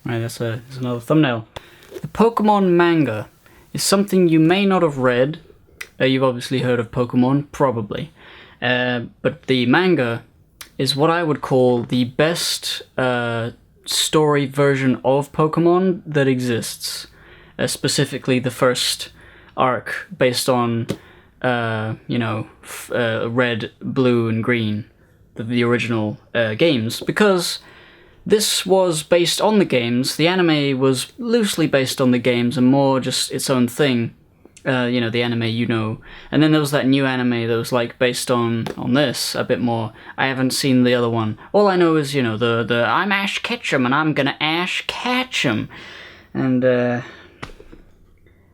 Right, that's another thumbnail. The Pokemon Manga is something you may not have read. You've obviously heard of Pokemon, probably. But the manga is what I would call the best story version of Pokemon that exists. Specifically the first arc based on, red, blue, and green, the original games, because this was based on the games. The anime was loosely based on the games and more just its own thing. The anime, and then there was that new anime that was like based on this a bit more. I haven't seen the other one. All I know is the I'm Ash Ketchum and I'm gonna Ash catch him, and I'm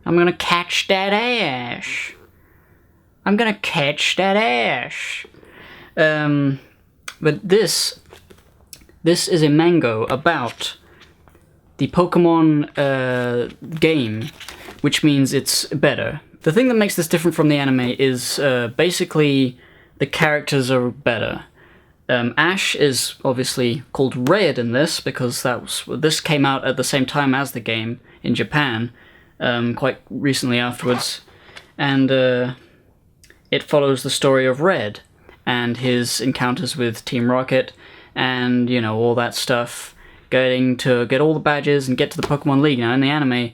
gonna catch that ash. I'm gonna catch that ash. But this is a manga about the Pokemon game, which means it's better. The thing that makes this different from the anime is basically the characters are better. Ash is obviously called Red in this because this came out at the same time as the game in Japan, quite recently afterwards, and it follows the story of Red and his encounters with Team Rocket and all that stuff, getting to get all the badges and get to the Pokemon League. Now in the anime,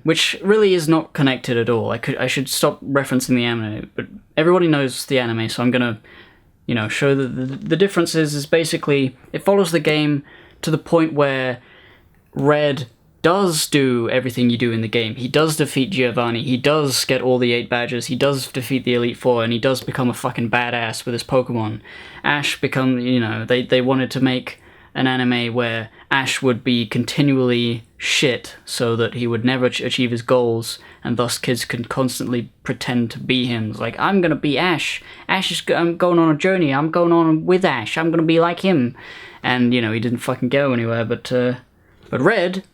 which really is not connected at all. I should stop referencing the anime, but everybody knows the anime, so I'm gonna, show the differences. Is basically it follows the game to the point where Red does do everything you do in the game. He does defeat Giovanni. He does get all the 8 badges. He does defeat the Elite Four, and he does become a fucking badass with his Pokemon. Ash they wanted to make an anime where Ash would be continually shit so that he would never achieve his goals, and thus kids can constantly pretend to be him. It's like, I'm gonna be Ash. I'm going on a journey. I'm going on with Ash. I'm gonna be like him. And, he didn't fucking go anywhere, but Red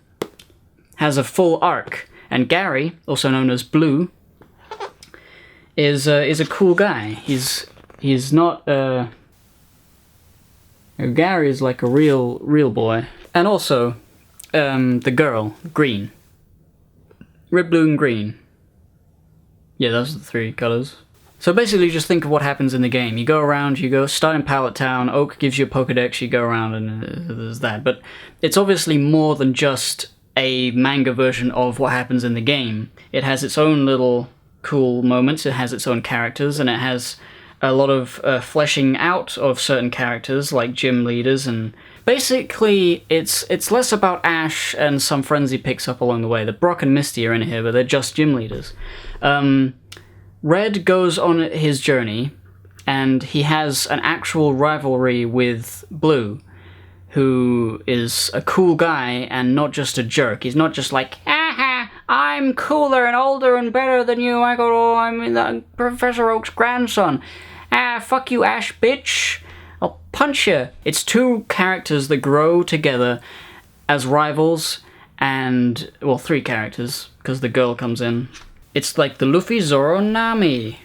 has a full arc. And Gary, also known as Blue, is a cool guy. He's not, Gary is like a real boy. And also, the girl, Green. Red, blue, and green. Yeah, those are the 3 colors. So basically just think of what happens in the game. You go around, start in Pallet Town, Oak gives you a Pokedex, you go around and there's that. But it's obviously more than just a manga version of what happens in the game. It has its own little cool moments, it has its own characters, and it has a lot of fleshing out of certain characters, like gym leaders, and basically it's less about Ash and some friends he picks up along the way. The Brock and Misty are in here, but they're just gym leaders. Red goes on his journey, and he has an actual rivalry with Blue, who is a cool guy and not just a jerk. He's not just like, I'm cooler and older and better than you. I'm Professor Oak's grandson. Fuck you, Ash, bitch. I'll punch you. It's 2 characters that grow together as rivals, and, 3 characters, because the girl comes in. It's like the Luffy, Zoro, Nami.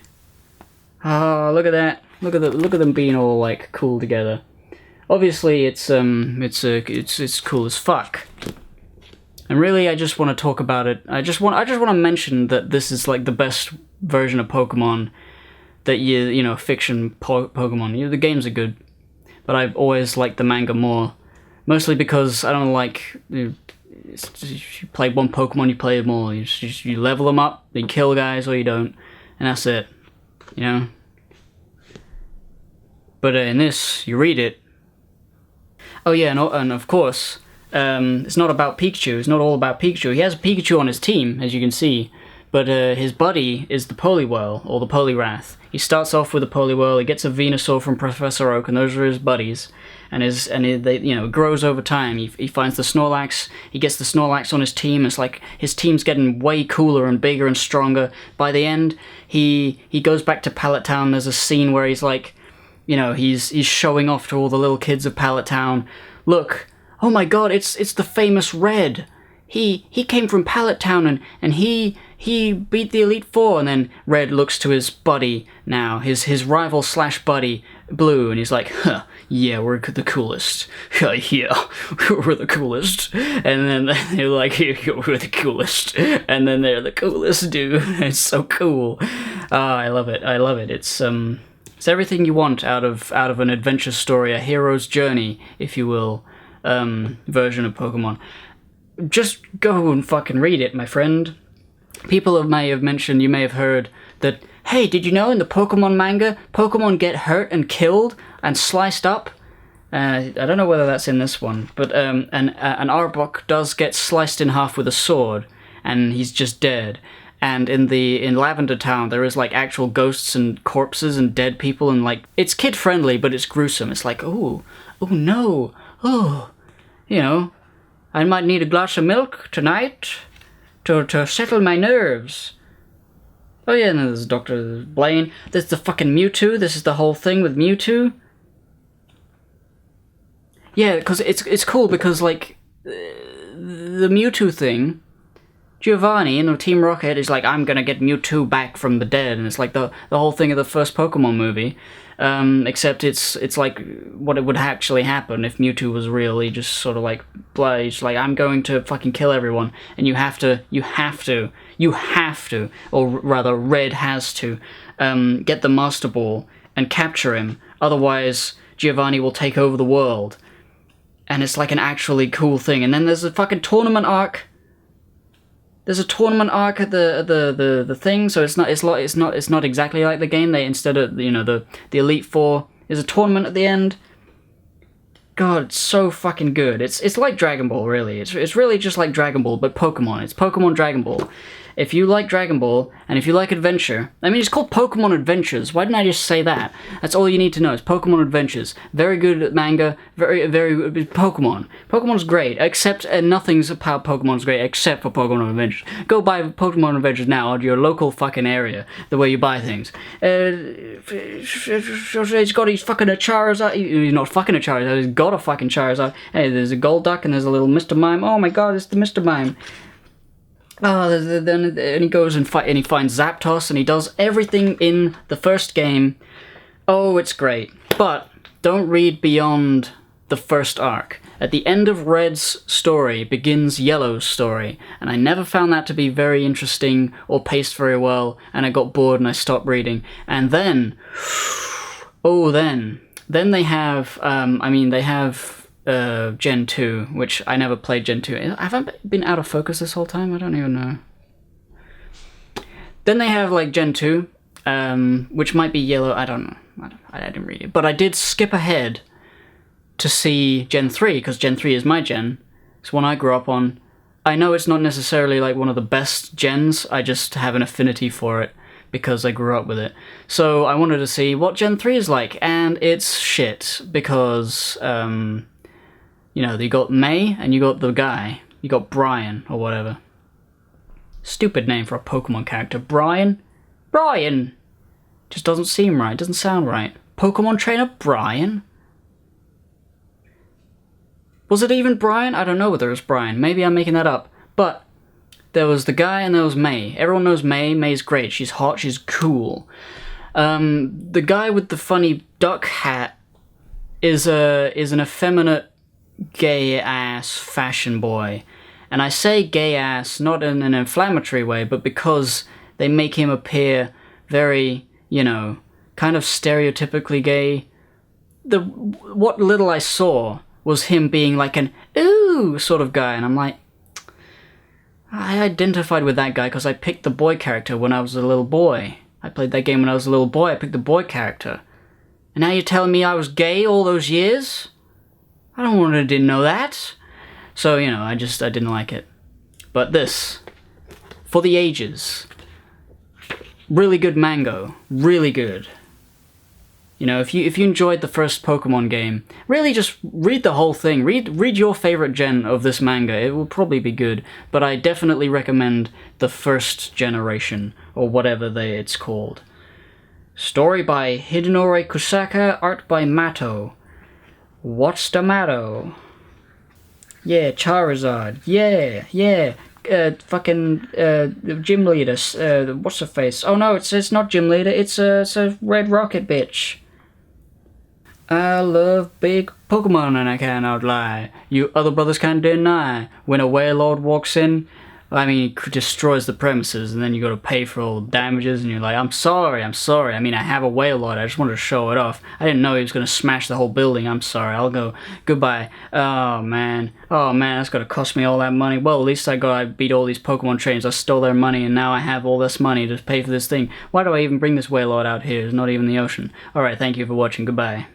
Oh, look at that. Look at them being all, like, cool together. Obviously, it's cool as fuck. And really, I just want to talk about it. I just want to mention that this is like the best version of Pokemon that fiction Pokemon. The games are good, but I've always liked the manga more, mostly because I don't like. You play one Pokemon, you play them all. You level them up, you kill guys, or you don't, and that's it. But in this, you read it. Oh yeah, and of course, it's not about Pikachu. It's not all about Pikachu. He has a Pikachu on his team, as you can see, but his buddy is the Poliwhirl, or the Poliwrath. He starts off with a Poliwhirl, he gets a Venusaur from Professor Oak, and those are his buddies. And it grows over time. He finds the Snorlax, he gets the Snorlax on his team. It's like his team's getting way cooler and bigger and stronger. By the end, he goes back to Pallet Town. There's a scene where he's like, he's showing off to all the little kids of Pallet Town. Look, oh my god, it's the famous Red. He came from Pallet Town and he beat the Elite Four. And then Red looks to his buddy now, his rival / buddy, blue, and he's like, huh, yeah, we're the coolest. Yeah, we're the coolest. And then they're like, yeah, we're the coolest. And then they're the coolest, dude. It's so cool. I love it. I love it. It's everything you want out of an adventure story, a hero's journey, if you will, version of Pokemon. Just go and fucking read it, my friend. People may have mentioned, you may have heard that, hey, did you know in the Pokemon manga, Pokemon get hurt and killed and sliced up? I don't know whether that's in this one, but an Arbok does get sliced in half with a sword, and he's just dead. And in Lavender Town, there is like actual ghosts and corpses and dead people, and like it's kid friendly, but it's gruesome. It's like, oh no, you know, I might need a glass of milk tonight to settle my nerves. Oh yeah, and then there's Dr. Blaine. There's the fucking Mewtwo. This is the whole thing with Mewtwo. Yeah, because it's cool because, like, the Mewtwo thing, Giovanni in Team Rocket is like, I'm gonna get Mewtwo back from the dead, and it's like the whole thing of the first Pokemon movie, except it's like what it would actually happen if Mewtwo was real. He just sort of like, he's like, I'm going to fucking kill everyone, and you have to, or rather Red has to, get the Master Ball and capture him, otherwise Giovanni will take over the world. And it's like an actually cool thing. And then there's a fucking tournament arc. There's a tournament arc at the thing, so it's not exactly like the game. They instead of the Elite Four, there's a tournament at the end. God, it's so fucking good. It's like Dragon Ball, really. It's really just like Dragon Ball, but Pokemon. It's Pokemon Dragon Ball. If you like Dragon Ball, and if you like adventure, I mean, it's called Pokemon Adventures. Why didn't I just say that? That's all you need to know. It's Pokemon Adventures. Very good manga. Very Pokemon. Pokemon's great, except nothing's about Pokemon's great except for Pokemon Adventures. Go buy Pokemon Adventures now at your local fucking area, the way you buy things. He's got his fucking a Charizard. He's not fucking a Charizard. He's got a fucking Charizard. Hey, there's a Golduck and there's a little Mr. Mime. Oh my god, it's the Mr. Mime. Then he goes and he finds Zapdos, and he does everything in the first game. Oh, it's great. But don't read beyond the first arc. At the end of Red's story begins Yellow's story, and I never found that to be very interesting or paced very well, and I got bored and I stopped reading. And then, then they have, they have Gen 2, which I never played Gen 2. Have I been out of focus this whole time? I don't even know. Then they have, like, Gen 2, which might be Yellow. I don't know. I didn't read it. But I did skip ahead to see Gen 3, because Gen 3 is my gen. It's one I grew up on. I know it's not necessarily, like, one of the best gens. I just have an affinity for it because I grew up with it. So I wanted to see what Gen 3 is like, and it's shit, because, you got May, and you got the guy. You got Brian, or whatever. Stupid name for a Pokemon character. Brian? Brian! Just doesn't seem right, doesn't sound right. Pokemon trainer Brian? Was it even Brian? I don't know whether it was Brian. Maybe I'm making that up. But there was the guy and there was May. Everyone knows May. May's great. She's hot. She's cool. The guy with the funny duck hat is an effeminate gay-ass fashion boy. And I say gay-ass not in an inflammatory way, but because they make him appear very, kind of stereotypically gay. What little I saw was him being like an ooh sort of guy, and I'm like, I identified with that guy because I picked the boy character when I was a little boy. I played that game when I was a little boy. I picked the boy character. And now you're telling me I was gay all those years? Didn't know that. So, I didn't like it. But this, for the ages, really good manga, really good. If you enjoyed the first Pokemon game, really just read the whole thing. Read your favorite gen of this manga. It will probably be good, but I definitely recommend the first generation, or whatever it's called. Story by Hidenori Kusaka, art by Mato. What's the matter? Yeah, Charizard. Yeah. Gym leader. What's her face? Oh no, it's not gym leader. It's a Red Rocket bitch. I love big Pokemon and I cannot lie. You other brothers can't deny. When a Wailord walks in, I mean, he destroys the premises, and then you got to pay for all the damages, and you're like, I'm sorry. I mean, I have a Wailord, I just wanted to show it off. I didn't know he was going to smash the whole building. I'm sorry, I'll go. Goodbye. Oh, man, that's going to cost me all that money. Well, at least I beat all these Pokemon trainers. I stole their money, and now I have all this money to pay for this thing. Why do I even bring this Wailord out here? It's not even the ocean. Alright, thank you for watching. Goodbye.